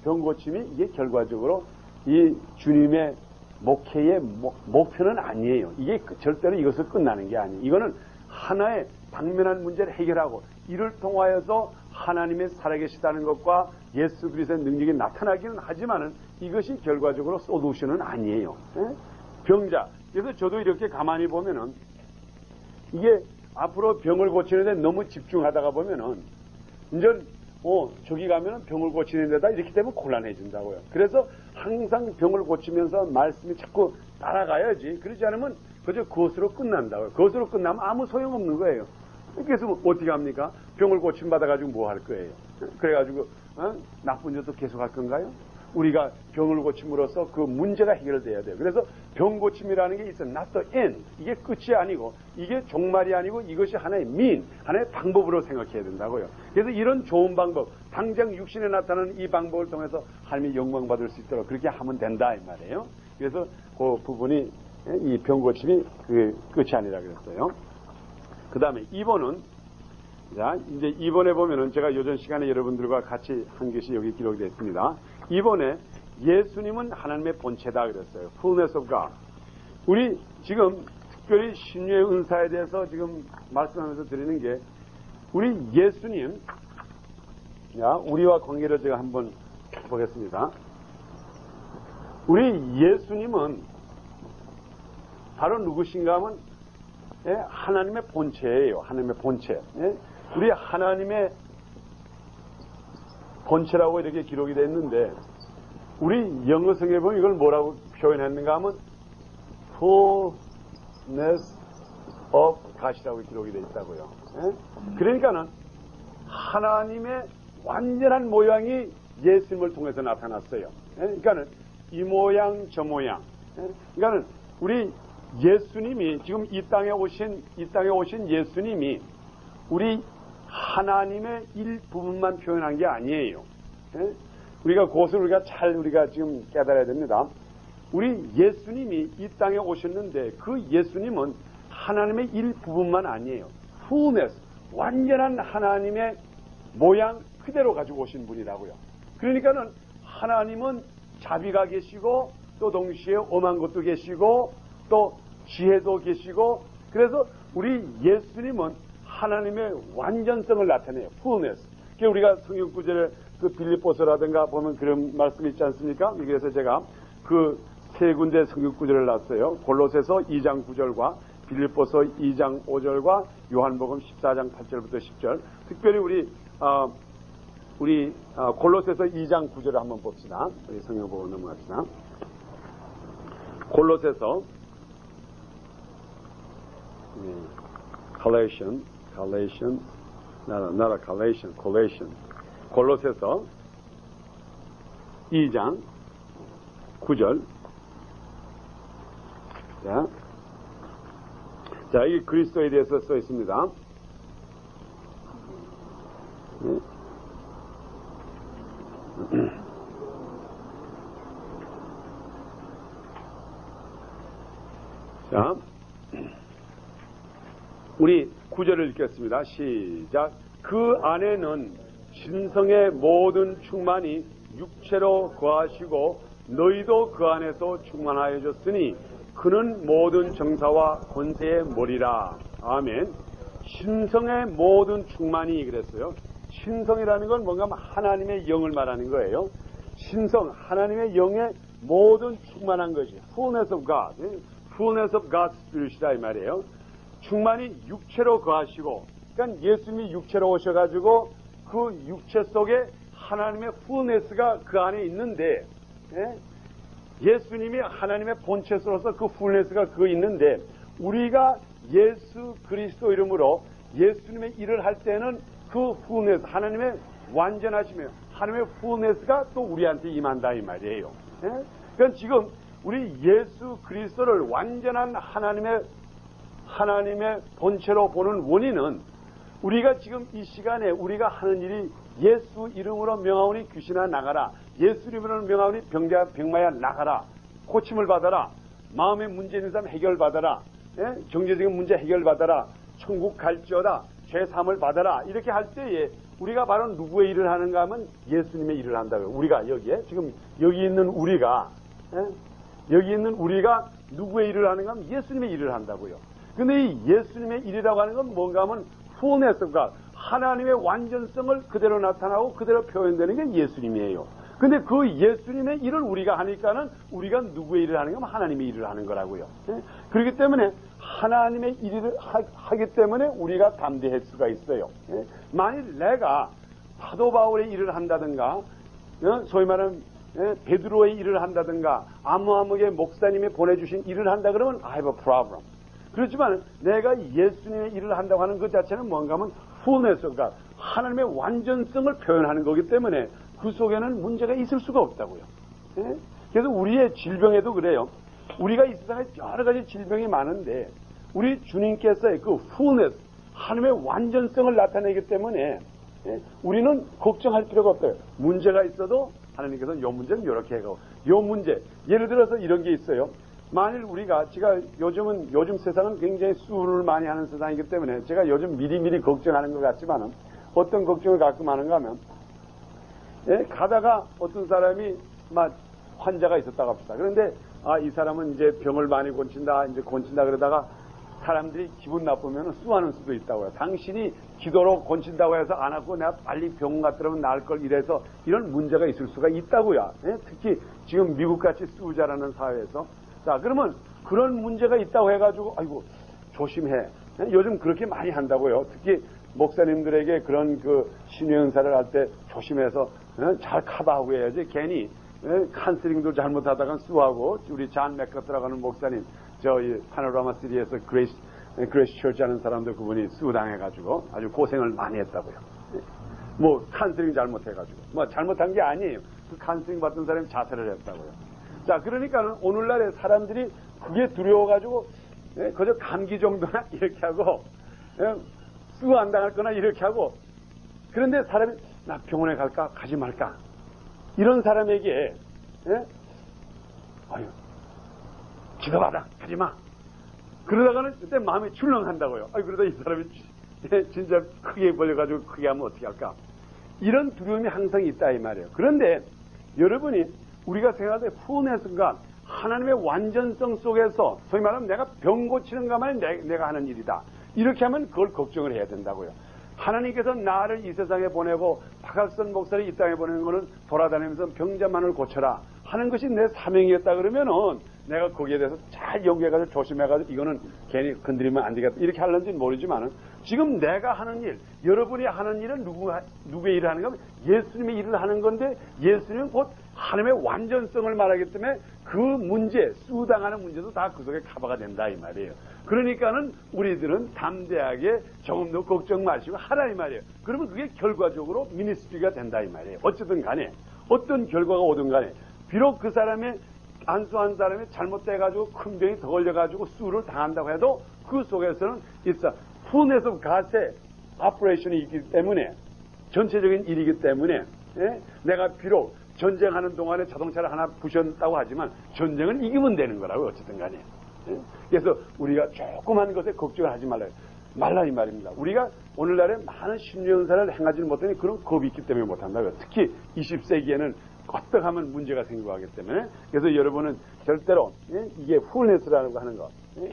병고침이 이게 결과적으로 이 주님의 목회의 목표는 아니에요. 이게 절대로 이것을 끝나는 게 아니에요. 이거는 하나의 당면한 문제를 해결하고 이를 통하여서 하나님의 살아계시다는 것과 예수 그리스도의 능력이 나타나기는 하지만은 이것이 결과적으로 솔루션은 아니에요. 병자. 그래서 저도 이렇게 가만히 보면은 이게 앞으로 병을 고치는데 너무 집중하다가 보면은 이제 저기 가면은 병을 고치는 데다 이렇게 되면 곤란해진다고요. 그래서 항상 병을 고치면서 말씀이 자꾸 따라가야지. 그러지 않으면 그저 그것으로 끝난다고요. 그것으로 끝나면 아무 소용없는 거예요. 그래서 어떻게 합니까? 병을 고침받아가지고 뭐 할 거예요? 그래가지고 나쁜 짓도 계속 할 건가요? 우리가 병을 고침으로써 그 문제가 해결돼야 돼요. 그래서 병 고침이라는 게 있어. not the end. 이게 끝이 아니고 이게 종말이 아니고 이것이 하나의 하나의 방법으로 생각해야 된다고요. 그래서 이런 좋은 방법, 당장 육신에 나타나는 이 방법을 통해서 하나님이 영광 받을 수 있도록 그렇게 하면 된다 이 말이에요. 그래서 그 부분이 이 병 고침이 그 끝이 아니라 그랬어요. 그 다음에 2번은 자, 이제 2번에 보면은 제가 요전 시간에 여러분들과 같이 한 것이 여기 기록이 되어 있습니다. 2번에 예수님은 하나님의 본체다 그랬어요. Fullness of God. 우리 지금 특별히 신유의 은사에 대해서 지금 말씀하면서 드리는 게 우리 예수님, 우리와 관계를 제가 한번 보겠습니다. 우리 예수님은 바로 누구신가 하면 하나님의 본체예요. 하나님의 본체. 우리 하나님의 본체라고 이렇게 기록이 되어 있는데 우리 영어성에 보면 이걸 뭐라고 표현했는가 하면 fullness of God이라고 기록이 되어 있다고요. 그러니까는 하나님의 완전한 모양이 예수님을 통해서 나타났어요. 그러니까는 이 모양 저 모양. 그러니까는 우리 예수님이 지금 이 땅에 오신 예수님이 우리 하나님의 일부분만 표현한 게 아니에요. 우리가 그것을 우리가 지금 깨달아야 됩니다. 우리 예수님이 이 땅에 오셨는데 그 예수님은 하나님의 일부분만 아니에요. fullness, 완전한 하나님의 모양 그대로 가지고 오신 분이라고요. 그러니까는 하나님은 자비가 계시고 또 동시에 엄한 것도 계시고 또 지혜도 계시고 그래서 우리 예수님은 하나님의 완전성을 나타내요. fullness. 우리가 성경 구절에 그 빌립보서라든가 보면 그런 말씀이 있지 않습니까? 그래서 제가 그 세 군데 성경 구절을 놨어요. 골로새서 2장 9절과 빌립보서 2장 5절과 요한복음 14장 8절부터 10절. 특별히 우리 골로새서 2장 9절을 한번 봅시다. 우리 성경 보고 넘어갑시다. 골로새서 골로새서 2장 9절. 자, 이 그리스도에 대해서 써 있습니다. 자, 우리 9절을 읽겠습니다. 시작. 그 안에는 신성의 모든 충만이 육체로 거하시고 너희도 그 안에서 충만하여졌으니 그는 모든 정사와 권세의 머리라. 아멘. 신성의 모든 충만이 그랬어요. 신성이라는 건 뭔가 하나님의 영을 말하는 거예요. 신성, 하나님의 영의 모든 충만한 것이 fullness of God, fullness of God's Spirit이다 이 말이에요. 충만이 육체로 거하시고, 그러니까 예수님이 육체로 오셔가지고 그 육체 속에 하나님의 fullness가 그 안에 있는데, 예수님이 하나님의 본체로서 그 fullness가 그거 있는데, 우리가 예수 그리스도 이름으로 예수님의 일을 할 때는 그 fullness, 하나님의 완전하시며 하나님의 fullness가 또 우리한테 임한다 이 말이에요. 그러니까 지금 우리 예수 그리스도를 완전한 하나님의 본체로 보는 원인은 우리가 지금 이 시간에 우리가 하는 일이 예수 이름으로 명하오니 귀신아 나가라, 예수 이름으로 명하오니 병마야 나가라, 고침을 받아라, 마음의 문제 있는 사람 해결받아라, 경제적인 문제 해결받아라, 천국 갈지어다, 죄사함을 받아라, 이렇게 할 때에 우리가 바로 누구의 일을 하는가 하면 예수님의 일을 한다고요. 우리가 여기에 지금 여기 있는 우리가 누구의 일을 하는가 하면 예수님의 일을 한다고요. 근데 이 예수님의 일이라고 하는 건 뭔가 하면 fullness가 하나님의 완전성을 그대로 나타나고 그대로 표현되는 게 예수님이에요. 근데 그 예수님의 일을 우리가 하니까는 우리가 누구의 일을 하는가 하면 하나님의 일을 하는 거라고요. 그렇기 때문에 하나님의 일을 하기 때문에 우리가 담대할 수가 있어요. 만일 내가 사도 바울의 일을 한다든가, 소위 말하는 베드로의 일을 한다든가, 아무의 목사님이 보내주신 일을 한다 그러면 I have a problem. 그렇지만 내가 예수님의 일을 한다고 하는 것 자체는 뭔가 하면 fullness가 하나님의 완전성을 표현하는 거기 때문에 그 속에는 문제가 있을 수가 없다고요. 그래서 우리의 질병에도 그래요. 우리가 이 세상에 여러 가지 질병이 많은데 우리 주님께서의 그 fullness, 하나님의 완전성을 나타내기 때문에 우리는 걱정할 필요가 없어요. 문제가 있어도 하나님께서 요 문제는 이렇게 해가고, 요 문제, 예를 들어서 이런 게 있어요. 만일 제가 요즘 세상은 굉장히 수를 많이 하는 세상이기 때문에 제가 요즘 미리미리 걱정하는 것 같지만은 어떤 걱정을 가끔 하는가 하면, 가다가 어떤 사람이 막 환자가 있었다고 합시다. 그런데 이 사람은 이제 병을 많이 고친다 그러다가 사람들이 기분 나쁘면 수하는 수도 있다고요. 당신이 기도로 고친다고 해서 안 하고 내가 빨리 병원 갔더라면 나을 걸, 이래서 이런 문제가 있을 수가 있다고요. 특히 지금 미국같이 수자라는 사회에서. 자, 그러면 그런 문제가 있다고 해가지고 아이고 조심해. 요즘 그렇게 많이 한다고요. 특히 목사님들에게 그런 그 신유연사를 할 때 조심해서 잘 커버하고 해야지. 괜히 칸슬링도 잘못하다가 수하고, 우리 잔 맥커트라고 하는 목사님, 저희 파노라마 시리에서 그레이스 처치 하는 사람도 그분이 수당해가지고 아주 고생을 많이 했다고요. 뭐 칸슬링 잘못해가지고, 뭐 잘못한 게 아니에요. 그 칸슬링 받던 사람이 자살을 했다고요. 자, 그러니까는 오늘날의 사람들이 그게 두려워가지고 그저 감기 정도나 이렇게 하고 수 안 당할 거나 이렇게 하고, 그런데 사람이 나 병원에 갈까 가지 말까 이런 사람에게 아유 기도받아 가지 마 그러다가는 그때 마음이 출렁한다고요. 그러다 이 사람이 진짜 크게 걸려가지고 크게 하면 어떻게 할까, 이런 두려움이 항상 있다 이 말이에요. 그런데 여러분이 우리가 생각할 때 fullness가 하나님의 완전성 속에서, 소위 말하면 내가 병 고치는 것만이 내가 하는 일이다, 이렇게 하면 그걸 걱정을 해야 된다고요. 하나님께서 나를 이 세상에 보내고 박학선 목사를 이 땅에 보내는 것은 돌아다니면서 병자만을 고쳐라 하는 것이 내 사명이었다 그러면은 내가 거기에 대해서 잘 연구해가지고 조심해가지고 이거는 괜히 건드리면 안 되겠다 이렇게 하는지는 모르지만은, 지금 내가 하는 일, 여러분이 하는 일은 누구의 일을 하는가 하면 예수님의 일을 하는 건데, 예수님은 곧 하나님의 완전성을 말하기 때문에 그 문제, 수당하는 문제도 다 그 속에 커버가 된다 이 말이에요. 그러니까는 우리들은 담대하게 조금도 걱정 마시고 하라 이 말이에요. 그러면 그게 결과적으로 미니스트리가 된다 이 말이에요. 어쨌든 간에 어떤 결과가 오든 간에, 비록 그 사람의 안수한 사람이 잘못돼가지고 큰 병이 더 걸려가지고 수를 당한다고 해도 그 속에서는 있어 fullness of God의 오퍼레이션이 있기 때문에, 전체적인 일이기 때문에 내가 비록 전쟁하는 동안에 자동차를 하나 부셨다고 하지만 전쟁은 이기면 되는 거라고요. 어쨌든 간에. 그래서 우리가 조그만 것에 걱정을 하지 말라 이 말입니다. 우리가 오늘날에 많은 심리연사를 행하지 못하니 그런 겁이 있기 때문에 못한다고요. 특히 20세기에는 어떻게 하면 문제가 생겨하기 때문에. 그래서 여러분은 절대로 이게 풀네스라고 하는 거,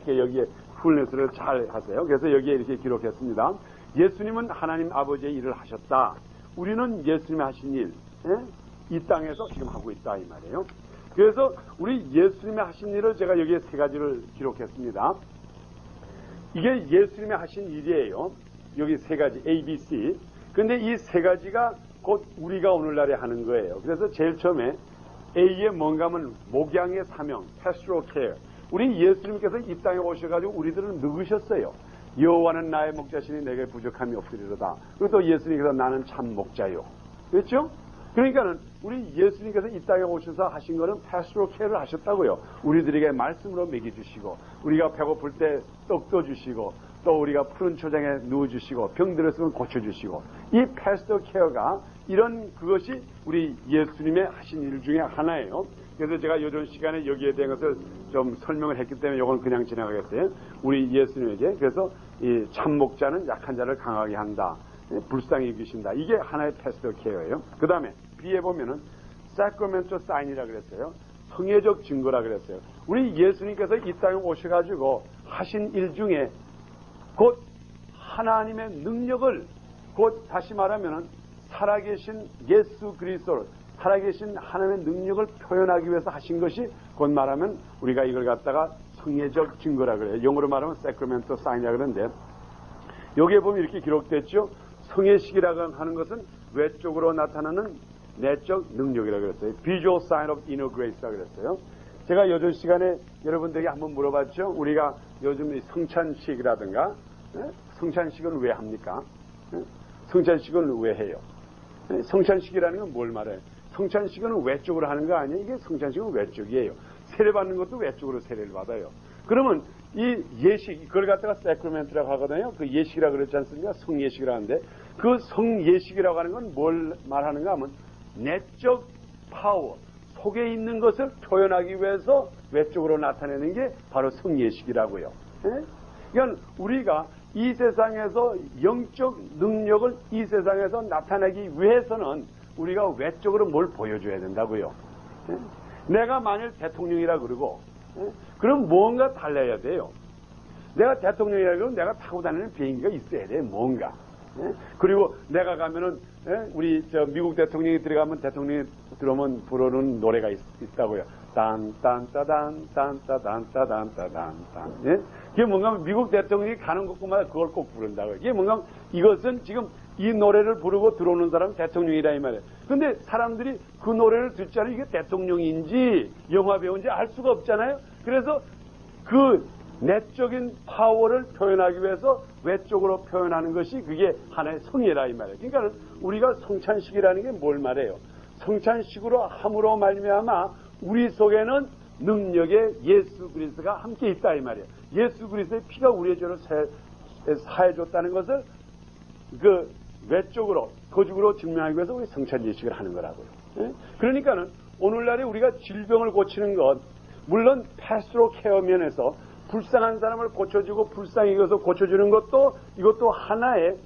여기에 풀네스를 잘 하세요. 그래서 여기에 이렇게 기록했습니다. 예수님은 하나님 아버지의 일을 하셨다. 우리는 예수님이 하신 일, 이 땅에서 지금 하고 있다 이 말이에요. 그래서 우리 예수님이 하신 일을 제가 여기에 세 가지를 기록했습니다. 이게 예수님이 하신 일이에요. 여기 세 가지 A, B, C. 근데 이 세 가지가 곧 우리가 오늘날에 하는 거예요. 그래서 제일 처음에 A의 뭔가 하면 목양의 사명, pastoral care. 우리 예수님께서 이 땅에 오셔가지고 우리들은 누구셨어요? 여호와는 나의 목자시니 내게 부족함이 없으리로다. 그리고 또 예수님께서 나는 참 목자요. 그렇죠? 그러니까는 우리 예수님께서 이 땅에 오셔서 하신 거는 패스트로 케어를 하셨다고요. 우리들에게 말씀으로 먹여주시고, 우리가 배고플 때 떡도 주시고, 또 우리가 푸른 초장에 누워주시고, 병들었으면 고쳐주시고, 이 패스트로 케어가 이런 그것이 우리 예수님의 하신 일 중에 하나예요. 그래서 제가 요즘 시간에 여기에 대한 것을 좀 설명을 했기 때문에 이건 그냥 지나가겠어요. 우리 예수님에게 그래서 이 참목자는 약한 자를 강하게 한다. 불쌍히 여기신다. 이게 하나의 패스터 케어예요. 그 다음에 B에 보면은 sacramental sign이라 그랬어요. 성회적 증거라 그랬어요. 우리 예수님께서 이 땅에 오셔가지고 하신 일 중에 곧 하나님의 능력을 곧 다시 말하면은 살아계신 예수 그리스도 살아계신 하나님의 능력을 표현하기 위해서 하신 것이 곧 말하면 우리가 이걸 갖다가 성회적 증거라 그래요. 영어로 말하면 sacramental sign이라 그러는데 여기에 보면 이렇게 기록됐죠. 성회식이라고 하는 것은 외적으로 나타나는 내적 능력이라고 그랬어요. Visual sign of inner grace라고 그랬어요. 제가 요즘 시간에 여러분들에게 한번 물어봤죠. 우리가 요즘 성찬식이라든가 성찬식은 왜 합니까? 성찬식은 왜 해요? 성찬식이라는 건 뭘 말해요? 성찬식은 외적으로 하는 거 아니에요? 이게 성찬식은 외적이에요. 세례 받는 것도 외적으로 세례를 받아요. 그러면 이 예식, 그걸 갖다가 세크리멘트라고 하거든요. 그 예식이라고 그랬지 않습니까? 성예식이라고 하는데 그 성예식이라고 하는 건 뭘 말하는가 하면 내적 파워, 속에 있는 것을 표현하기 위해서 외적으로 나타내는 게 바로 성예식이라고요. 그러니까 우리가 이 세상에서 영적 능력을 이 세상에서 나타내기 위해서는 우리가 외적으로 뭘 보여줘야 된다고요. 내가 만일 대통령이라 그러고 그럼 뭔가 달라야 돼요. 내가 대통령이라 그러면 내가 타고 다니는 비행기가 있어야 돼. 뭔가. 그리고 내가 가면은 우리 미국 대통령이 들어가면 대통령이 들어오면 부르는 노래가 있다고요. 딴딴따단 딴따단따단따단. 이게 뭔가 미국 대통령이 가는 곳마다 그걸 꼭 부른다고요. 이게 뭔가 이것은 지금 이 노래를 부르고 들어오는 사람은 대통령이라 이 말이에요. 근데 사람들이 그 노래를 듣지 않으면 이게 대통령인지 영화배우인지 알 수가 없잖아요. 그래서 그 내적인 파워를 표현하기 위해서 외적으로 표현하는 것이 그게 하나의 성예라 이 말이에요. 그러니까 우리가 성찬식이라는 게 뭘 말해요? 성찬식으로 함으로 말미암아 우리 속에는 능력의 예수 그리스도가 함께 있다 이 말이에요. 예수 그리스도의 피가 우리의 죄를 사해줬다는 것을 그 외적으로 거죽으로 증명하기 위해서 우리 성찬 예식을 하는 거라고요. 그러니까는 오늘날에 우리가 질병을 고치는 것 물론 패스트로 케어 면에서 불쌍한 사람을 고쳐주고 불쌍히 여겨서 고쳐주는 것도 이것도 하나의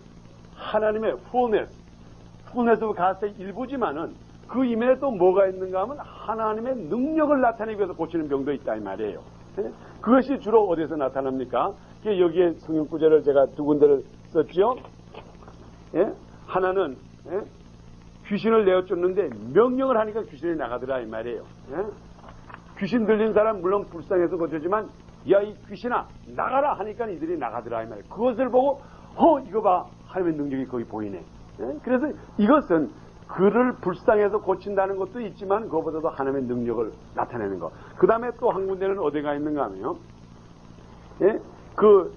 하나님의 fullness of God의 일부지만은 그 이면에 또 뭐가 있는가 하면 하나님의 능력을 나타내기 위해서 고치는 병도 있다 이 말이에요. 그것이 주로 어디서 나타납니까? 여기에 성경 구절을 제가 두 군데를 썼죠. 하나는 귀신을 내어 쫓는데 명령을 하니까 귀신이 나가더라 이 말이에요. 귀신 들린 사람 물론 불쌍해서 고쳐지만 야 이 귀신아 나가라 하니까 이들이 나가더라 이 말이에요. 그것을 보고 이거 봐 하나님의 능력이 거기 보이네. 그래서 이것은 그를 불쌍해서 고친다는 것도 있지만 그것보다도 하나님의 능력을 나타내는 것. 그 다음에 또 한 군데는 어디가 있는가 하면요. 그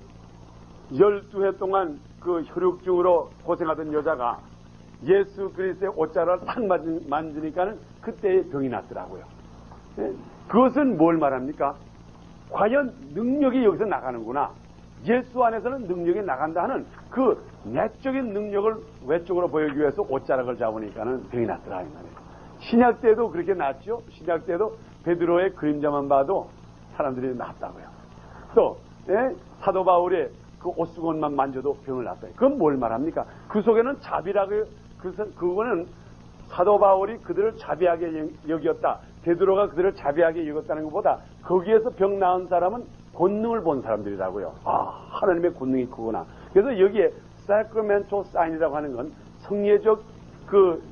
12해 동안 그 혈육증으로 고생하던 여자가 예수 그리스도의 옷자락을 딱 만지니까는 그때의 병이 났더라고요. 그것은 뭘 말합니까? 과연 능력이 여기서 나가는구나. 예수 안에서는 능력이 나간다 하는 그 내적인 능력을 외적으로 보이기 위해서 옷자락을 잡으니까는 병이 났더라 이 말이에요. 신약 때도 그렇게 났죠. 신약 때도 베드로의 그림자만 봐도 사람들이 났다고요. 또 사도 바울의 그 옷수건만 만져도 병을 났어요. 그건 뭘 말합니까? 그 속에는 자비라고요. 그거는 사도 바울이 그들을 자비하게 여겼다. 베드로가 그들을 자비하게 여겼다는 것보다 거기에서 병 나은 사람은 권능을 본 사람들이라고요. 하나님의 권능이 크구나. 그래서 여기에 sacramental sign이라고 하는 건 성례적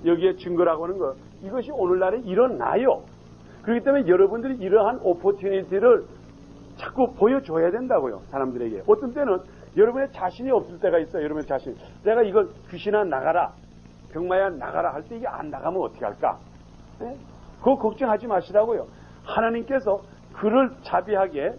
여기에 증거라고 하는 것 이것이 오늘날에 일어나요. 그렇기 때문에 여러분들이 이러한 오퍼튜니티를 자꾸 보여줘야 된다고요. 사람들에게. 어떤 때는 여러분의 자신이 없을 때가 있어요. 여러분의 자신. 내가 이걸 귀신아 나가라. 병마야 나가라 할 때 이게 안 나가면 어떻게 할까? 그거 걱정하지 마시라고요. 하나님께서 그를 자비하게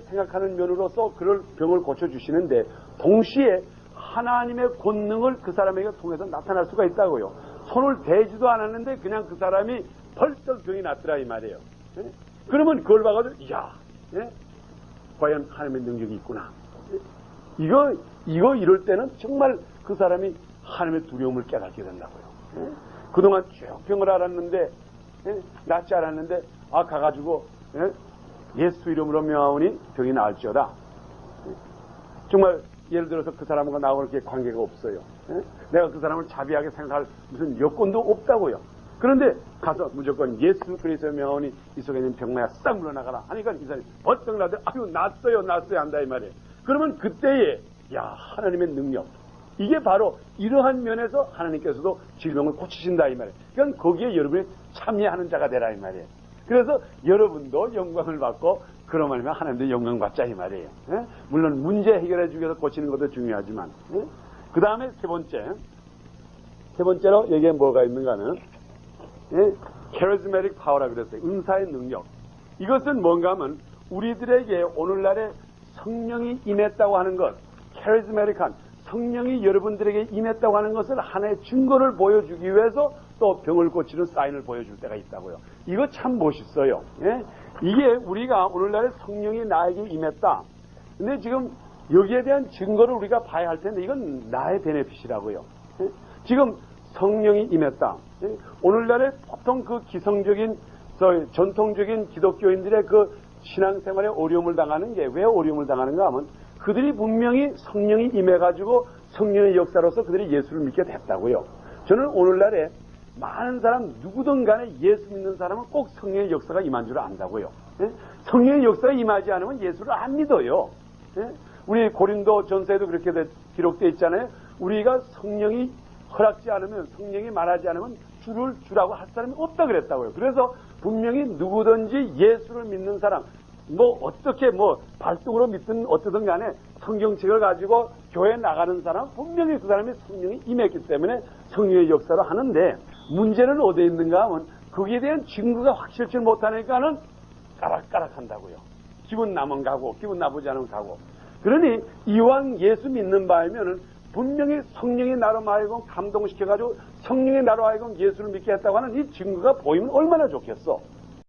생각하는 면으로서 그를 병을 고쳐주시는데 동시에 하나님의 권능을 그 사람에게 통해서 나타날 수가 있다고요. 손을 대지도 않았는데 그냥 그 사람이 벌떡 병이 났더라 이 말이에요. 예? 그러면 그걸 봐가지고 이야, 예? 과연 하나님의 능력이 있구나. 이거 이럴 때는 정말 그 사람이 하나님의 두려움을 깨닫게 된다고요. 예? 그동안 쭉 병을 앓았는데, 예? 낫지 않았는데, 가가지고, 예? 예수 이름으로 명하오니 병이 나을지어다. 예? 정말 예를 들어서 그 사람과 나하고 그렇게 관계가 없어요. 예? 내가 그 사람을 자비하게 생각할 무슨 여건도 없다고요. 그런데 가서 무조건 예수 그리스도의 명하오니 이 속에 있는 병마야 싹 물러나가라 하니까 이 사람이 벌떡 나대 아유 났어요 한다 이 말이에요. 그러면 그때에 야 하나님의 능력 이게 바로 이러한 면에서 하나님께서도 질병을 고치신다 이 말이에요. 그러니까 거기에 여러분이 참여하는 자가 되라 이 말이에요. 그래서 여러분도 영광을 받고 그러면 하나님도 영광 받자 이 말이에요. 예? 물론 문제 해결해 주기 위해서 고치는 것도 중요하지만 예? 그 다음에 세 번째로 여기에 뭐가 있는가 하면 charismatic power라 그랬어요. 은사의 능력. 이것은 뭔가 하면 우리들에게 오늘날에 성령이 임했다고 하는 것, charismatic한 성령이 여러분들에게 임했다고 하는 것을 하나의 증거를 보여주기 위해서 또 병을 고치는 사인을 보여줄 때가 있다고요. 이거 참 멋있어요. 예? 이게 우리가 오늘날에 성령이 나에게 임했다. 근데 지금 여기에 대한 증거를 우리가 봐야 할 텐데 이건 나의 베네핏이라고요. 예? 지금 성령이 임했다. 예? 오늘날에 보통 그 기성적인 전통적인 기독교인들의 그 신앙생활에 어려움을 당하는 게 왜 어려움을 당하는가 하면 그들이 분명히 성령이 임해가지고 성령의 역사로서 그들이 예수를 믿게 됐다고요. 저는 오늘날에 많은 사람 누구든 간에 예수 믿는 사람은 꼭 성령의 역사가 임한 줄 안다고요. 예? 성령의 역사가 임하지 않으면 예수를 안 믿어요. 예? 우리 고린도 전서에도 그렇게 기록되어 있잖아요. 우리가 성령이 허락지 않으면 성령이 말하지 않으면 주를 주라고 할 사람이 없다 그랬다고요. 그래서 분명히 누구든지 예수를 믿는 사람 어떻게 발등으로 믿든 어떻든 간에 성경책을 가지고 교회에 나가는 사람 분명히 그 사람이 성령이 임했기 때문에 성령의 역사를 하는데 문제는 어디에 있는가 하면 거기에 대한 증거가 확실치 못하니까는 까락까락 한다고요. 기분 나면 가고 기분 나쁘지 않으면 가고. 그러니 이왕 예수 믿는 바이면은 분명히 성령이 나로 하여금 감동시켜가지고 성령이 나로 하여금 예수를 믿게 했다고 하는 이 증거가 보이면 얼마나 좋겠어.